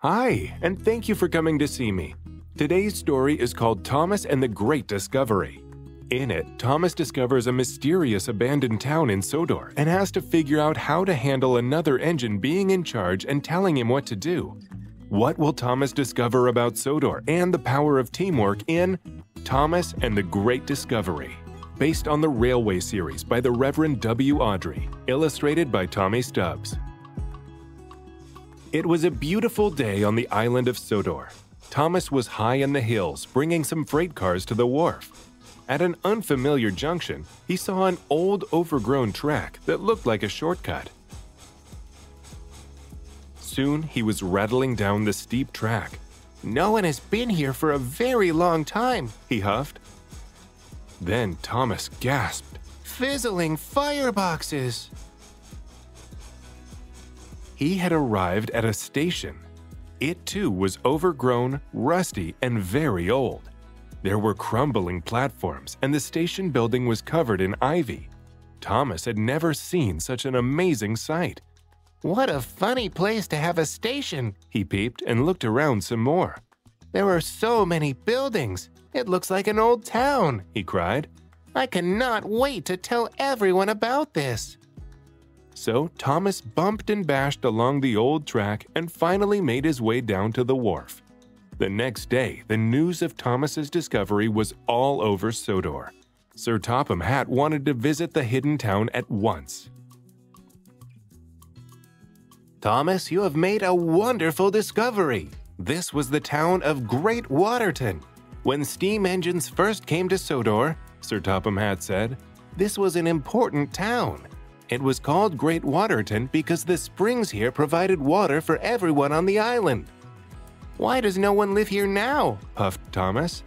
Hi, and thank you for coming to see me. Today's story is called Thomas and the Great Discovery. In it, Thomas discovers a mysterious abandoned town in Sodor and has to figure out how to handle another engine being in charge and telling him what to do. What will Thomas discover about Sodor and the power of teamwork in Thomas and the Great Discovery? Based on the Railway series by the Reverend W. Awdry, illustrated by Tommy Stubbs. It was a beautiful day on the island of Sodor. Thomas was high in the hills, bringing some freight cars to the wharf. At an unfamiliar junction, he saw an old, overgrown track that looked like a shortcut. Soon, he was rattling down the steep track. "No one has been here for a very long time," he huffed. Then Thomas gasped. "Fizzling fireboxes!" He had arrived at a station. It too was overgrown, rusty, and very old. There were crumbling platforms, and the station building was covered in ivy. Thomas had never seen such an amazing sight. "What a funny place to have a station," he peeped and looked around some more. "There are so many buildings. It looks like an old town," he cried. "I cannot wait to tell everyone about this." So Thomas bumped and bashed along the old track and finally made his way down to the wharf. The next day, the news of Thomas's discovery was all over Sodor. Sir Topham Hatt wanted to visit the hidden town at once. "Thomas, you have made a wonderful discovery. This was the town of Great Waterton. When steam engines first came to Sodor," Sir Topham Hatt said, "this was an important town. It was called Great Waterton because the springs here provided water for everyone on the island." "Why does no one live here now?" puffed Thomas.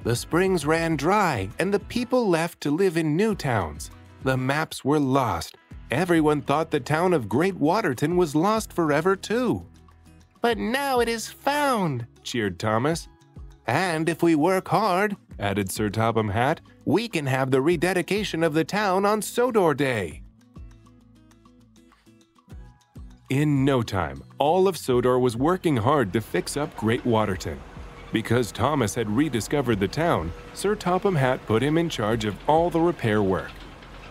"The springs ran dry and the people left to live in new towns. The maps were lost. Everyone thought the town of Great Waterton was lost forever too." "But now it is found," cheered Thomas. "And if we work hard," added Sir Topham Hatt, "we can have the rededication of the town on Sodor Day." In no time, all of Sodor was working hard to fix up Great Waterton. Because Thomas had rediscovered the town, Sir Topham Hatt put him in charge of all the repair work.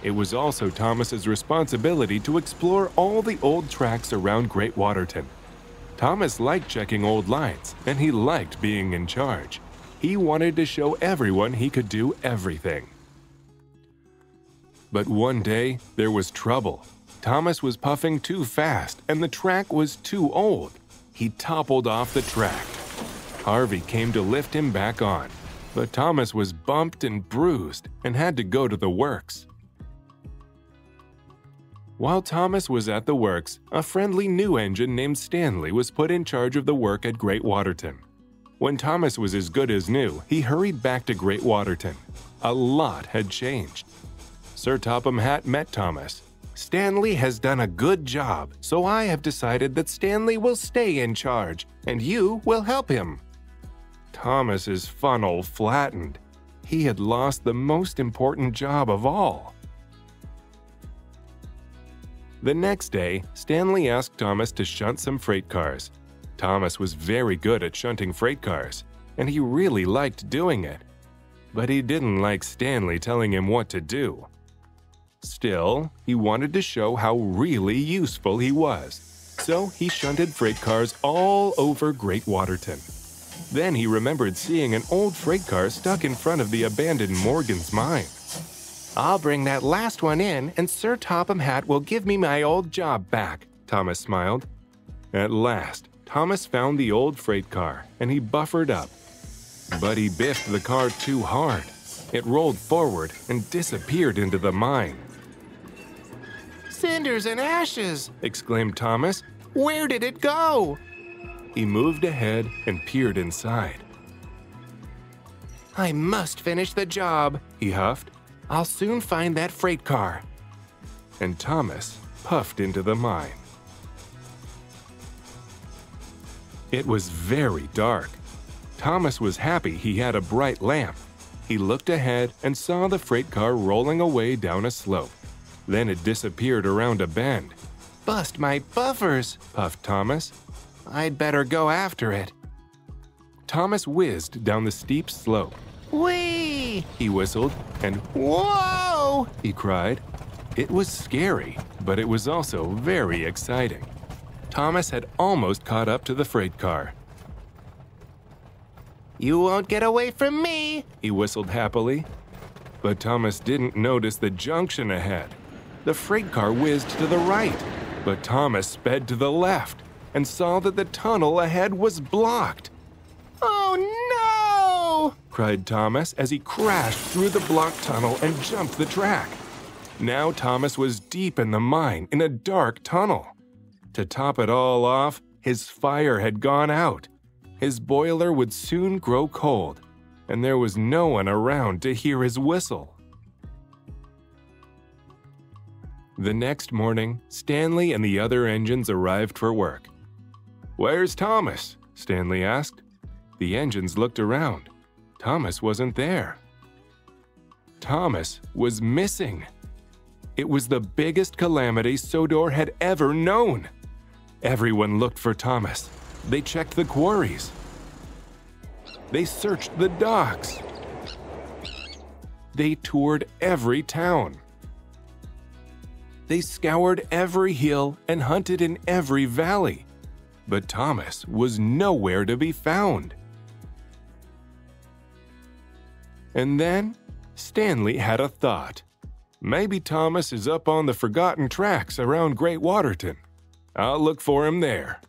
It was also Thomas's responsibility to explore all the old tracks around Great Waterton. Thomas liked checking old lines, and he liked being in charge. He wanted to show everyone he could do everything. But one day, there was trouble. Thomas was puffing too fast, and the track was too old. He toppled off the track. Harvey came to lift him back on, but Thomas was bumped and bruised and had to go to the works. While Thomas was at the works, a friendly new engine named Stanley was put in charge of the work at Great Waterton. When Thomas was as good as new, he hurried back to Great Waterton. A lot had changed. Sir Topham Hatt met Thomas. "Stanley has done a good job, so I have decided that Stanley will stay in charge, and you will help him." Thomas's funnel flattened. He had lost the most important job of all. The next day, Stanley asked Thomas to shunt some freight cars. Thomas was very good at shunting freight cars, and he really liked doing it. But he didn't like Stanley telling him what to do. Still, he wanted to show how really useful he was. So he shunted freight cars all over Great Waterton. Then he remembered seeing an old freight car stuck in front of the abandoned Morgan's mine. "I'll bring that last one in, and Sir Topham Hatt will give me my old job back," Thomas smiled. At last, Thomas found the old freight car, and he buffered up. But he biffed the car too hard. It rolled forward and disappeared into the mine. "Cinders and ashes!" exclaimed Thomas. "Where did it go?" He moved ahead and peered inside. "I must finish the job," he huffed. "I'll soon find that freight car." And Thomas puffed into the mine. It was very dark. Thomas was happy he had a bright lamp. He looked ahead and saw the freight car rolling away down a slope. Then it disappeared around a bend. "Bust my buffers," puffed Thomas. I'd better go after it. Thomas whizzed down the steep slope. Whee! He whistled, and Whoa! he cried. It was scary, but it was also very exciting. Thomas had almost caught up to the freight car. You won't get away from me, he whistled happily. But Thomas didn't notice the junction ahead. The freight car whizzed to the right, but Thomas sped to the left and saw that the tunnel ahead was blocked. Oh no! Cried Thomas as he crashed through the blocked tunnel and jumped the track. Now Thomas was deep in the mine in a dark tunnel. To top it all off, his fire had gone out. His boiler would soon grow cold, and there was no one around to hear his whistle. The next morning, Stanley and the other engines arrived for work. "Where's Thomas?" Stanley asked. The engines looked around. Thomas wasn't there. Thomas was missing. It was the biggest calamity Sodor had ever known. Everyone looked for Thomas. They checked the quarries. They searched the docks. They toured every town. They scoured every hill and hunted in every valley. But Thomas was nowhere to be found. And then Stanley had a thought. Maybe Thomas is up on the forgotten tracks around Great Waterton. I'll look for him there.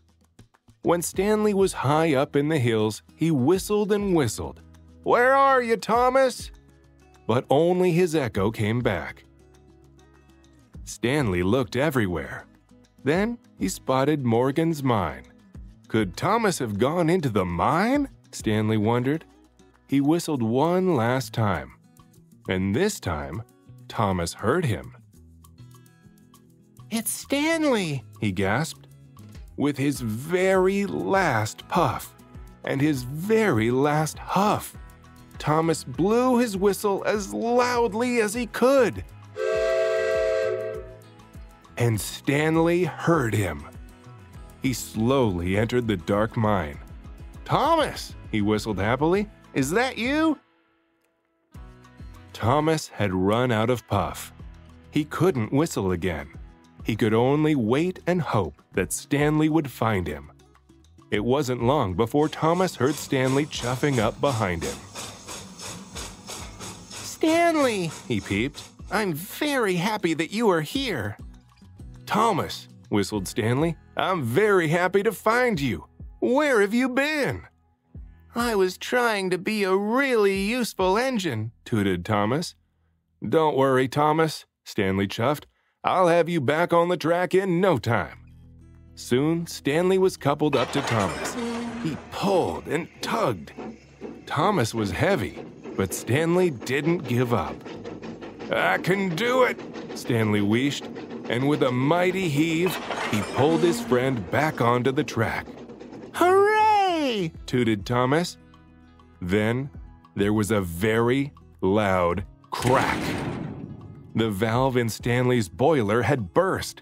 When Stanley was high up in the hills, he whistled and whistled. "Where are you, Thomas?" But only his echo came back. Stanley looked everywhere. Then he spotted Morgan's mine. Could Thomas have gone into the mine? Stanley wondered. He whistled one last time. And this time, Thomas heard him. It's Stanley, he gasped. With his very last puff and his very last huff, Thomas blew his whistle as loudly as he could. And Stanley heard him. He slowly entered the dark mine. "Thomas," he whistled happily, "is that you?" Thomas had run out of puff. He couldn't whistle again. He could only wait and hope that Stanley would find him. It wasn't long before Thomas heard Stanley chuffing up behind him. "Stanley," he peeped. "I'm very happy that you are here." "Thomas," whistled Stanley, "I'm very happy to find you. Where have you been?" "I was trying to be a really useful engine," tooted Thomas. "Don't worry, Thomas," Stanley chuffed. "I'll have you back on the track in no time." Soon, Stanley was coupled up to Thomas. He pulled and tugged. Thomas was heavy, but Stanley didn't give up. "I can do it," Stanley wheezed, and with a mighty heave, he pulled his friend back onto the track. "Hooray!" tooted Thomas. Then there was a very loud crack. The valve in Stanley's boiler had burst.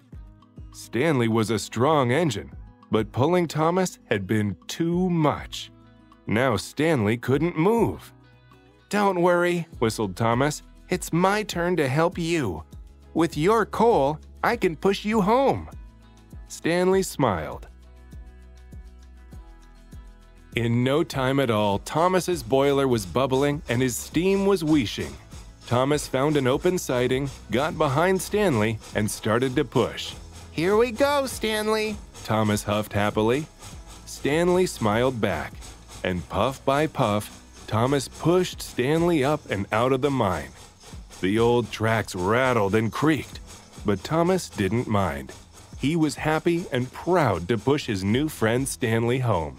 Stanley was a strong engine, but pulling Thomas had been too much. Now Stanley couldn't move. "Don't worry," whistled Thomas. "It's my turn to help you. With your coal, I can push you home." Stanley smiled. In no time at all, Thomas's boiler was bubbling and his steam was wheeshing. Thomas found an open siding, got behind Stanley, and started to push. "Here we go, Stanley," Thomas huffed happily. Stanley smiled back, and puff by puff, Thomas pushed Stanley up and out of the mine. The old tracks rattled and creaked, but Thomas didn't mind. He was happy and proud to push his new friend Stanley home.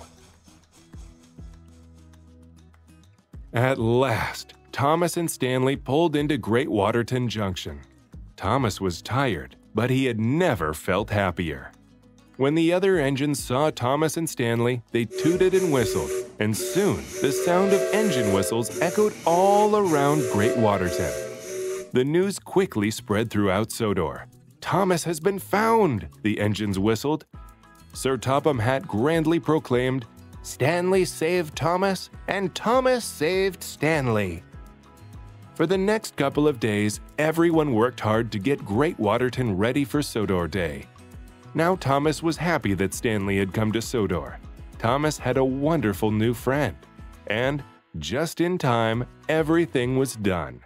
At last, Thomas and Stanley pulled into Great Waterton Junction. Thomas was tired, but he had never felt happier. When the other engines saw Thomas and Stanley, they tooted and whistled, and soon the sound of engine whistles echoed all around Great Waterton. The news quickly spread throughout Sodor. "Thomas has been found," the engines whistled. Sir Topham Hatt grandly proclaimed, "Stanley saved Thomas, and Thomas saved Stanley." For the next couple of days, everyone worked hard to get Great Waterton ready for Sodor Day. Now Thomas was happy that Stanley had come to Sodor. Thomas had a wonderful new friend. And, just in time, everything was done.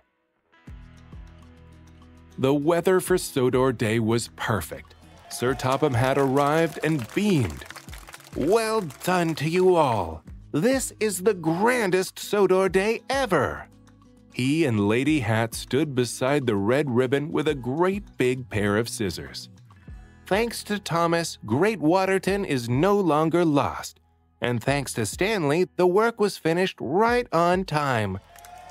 The weather for Sodor Day was perfect. Sir Topham Hatt arrived and beamed. "Well done to you all. This is the grandest Sodor Day ever." He and Lady Hatt stood beside the red ribbon with a great big pair of scissors. "Thanks to Thomas, Great Waterton is no longer lost. And thanks to Stanley, the work was finished right on time.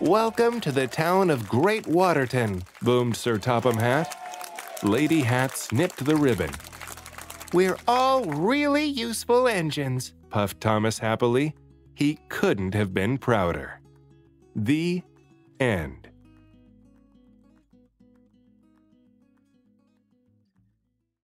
Welcome to the town of Great Waterton," boomed Sir Topham Hatt. Lady Hatt snipped the ribbon. "We're all really useful engines," puffed Thomas happily. He couldn't have been prouder. The end.